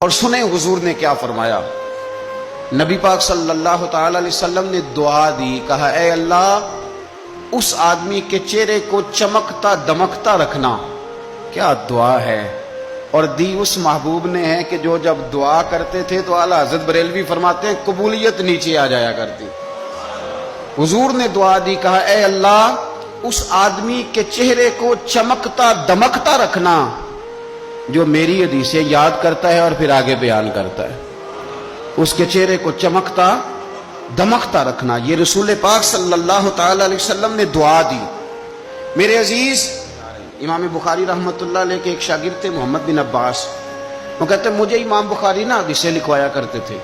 اور سنیں حضور نے کیا فرمایا۔ نبی پاک صلی اللہ تعالی علیہ وسلم نے دعا دی، کہا اے اللہ اس آدمی کے چہرے کو چمکتا دمکتا رکھنا۔ کیا دعا ہے، اور دی اس محبوب نے ہے کہ جو جب دعا کرتے تھے تو اعلیٰ حضرت بریلوی فرماتے ہیں قبولیت نیچے آ جایا کرتی۔ حضور نے دعا دی، کہا اے اللہ اس آدمی کے چہرے کو چمکتا دمکتا رکھنا جو میری حدیثیں یاد کرتا ہے اور پھر آگے بیان کرتا ہے۔ اس کے چہرے کو چمکتا دمکتا رکھنا، یہ رسول پاک صلی اللہ تعالی علیہ وسلم نے دعا دی۔ میرے عزیز، امام بخاری رحمۃ اللہ علیہ کے ایک شاگرد تھے محمد بن عباس، وہ کہتے ہیں مجھے امام بخاری نا حدیثیں لکھوایا کرتے تھے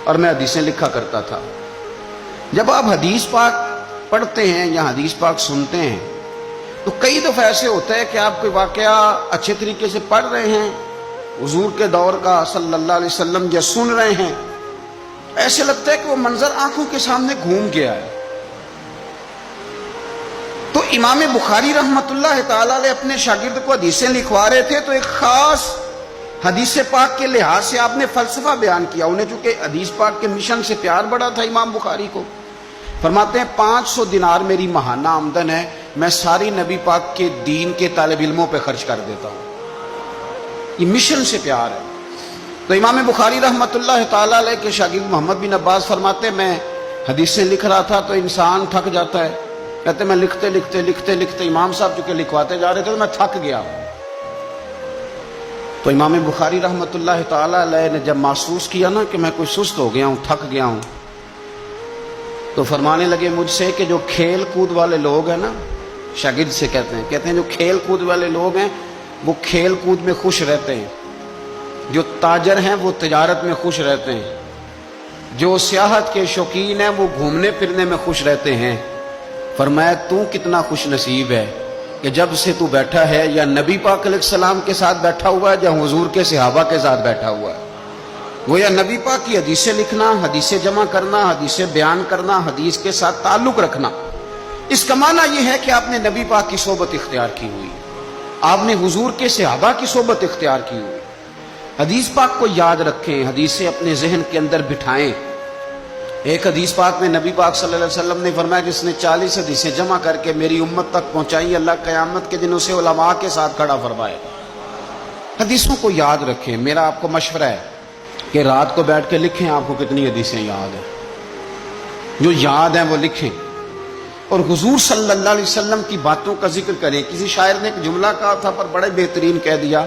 اور میں حدیثیں لکھا کرتا تھا۔ جب آپ حدیث پاک پڑھتے ہیں یا حدیث پاک سنتے ہیں تو کئی دفعہ ایسے ہوتا ہے کہ آپ کوئی واقعہ اچھے طریقے سے پڑھ رہے ہیں حضور کے دور کا صلی اللہ علیہ وسلم، یا سن رہے ہیں، ایسے لگتا ہے کہ وہ منظر آنکھوں کے سامنے گھوم گیا ہے۔ تو امام بخاری رحمۃ اللہ تعالی علیہ اپنے شاگرد کو حدیثیں لکھوا رہے تھے تو ایک خاص حدیث پاک کے لحاظ سے آپ نے فلسفہ بیان کیا۔ انہیں چونکہ حدیث پاک کے مشن سے پیار بڑا تھا امام بخاری کو، فرماتے ہیں 500 دینار میری ماہانہ آمدن ہے، میں ساری نبی پاک کے دین کے طالب علموں پہ خرچ کر دیتا ہوں۔ یہ مشن سے پیار ہے۔ تو امام بخاری رحمۃ اللہ تعالی علیہ کے شاگرد محمد بن عباس فرماتے ہیں میں حدیثیں لکھ رہا تھا تو انسان تھک جاتا ہے، کہتے میں لکھتے لکھتے امام صاحب چونکہ لکھواتے جا رہے تھے تو میں تھک گیا۔ تو امام بخاری رحمۃ اللہ تعالی علیہ نے جب محسوس کیا نا کہ میں کوئی سست ہو گیا ہوں، تھک گیا ہوں، تو فرمانے لگے مجھ سے کہ جو کھیل کود والے لوگ ہیں نا، شاگرد سے کہتے ہیں جو کھیل کود والے لوگ ہیں وہ کھیل کود میں خوش رہتے ہیں، جو تاجر ہیں وہ تجارت میں خوش رہتے ہیں، جو سیاحت کے شوقین ہیں وہ گھومنے پھرنے میں خوش رہتے ہیں۔ فرمایا تو کتنا خوش نصیب ہے کہ جب سے تو بیٹھا ہے یا نبی پاک علیہ السلام کے ساتھ بیٹھا ہوا ہے یا حضور کے صحابہ کے ساتھ بیٹھا ہوا ہے۔ وہ یا نبی پاک کی حدیثیں لکھنا، حدیثیں جمع کرنا، حدیثیں بیان کرنا، حدیث کے ساتھ تعلق رکھنا، اس کا معنی یہ ہے کہ آپ نے نبی پاک کی صحبت اختیار کی ہوئی، آپ نے حضور کے صحابہ کی صحبت اختیار کی ہوئی۔ حدیث پاک کو یاد رکھیں، حدیثیں اپنے ذہن کے اندر بٹھائیں۔ ایک حدیث پاک میں نبی پاک صلی اللہ علیہ وسلم نے فرمایا جس نے 40 حدیثیں جمع کر کے میری امت تک پہنچائی، اللہ قیامت کے دن اسے علماء کے ساتھ کھڑا فرمائے۔ حدیثوں کو یاد رکھیں۔ میرا آپ کو مشورہ ہے کہ رات کو بیٹھ کے لکھیں آپ کو کتنی حدیثیں یاد ہیں، جو یاد ہیں وہ لکھیں، اور حضور صلی اللہ علیہ وسلم کی باتوں کا ذکر کریں۔ کسی شاعر نے ایک جملہ کہا تھا پر بڑے بہترین کہہ دیا،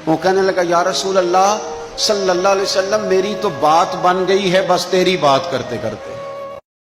وہ کہنے لگا یا رسول اللہ صلی اللہ علیہ وسلم میری تو بات بن گئی ہے بس تیری بات کرتے کرتے۔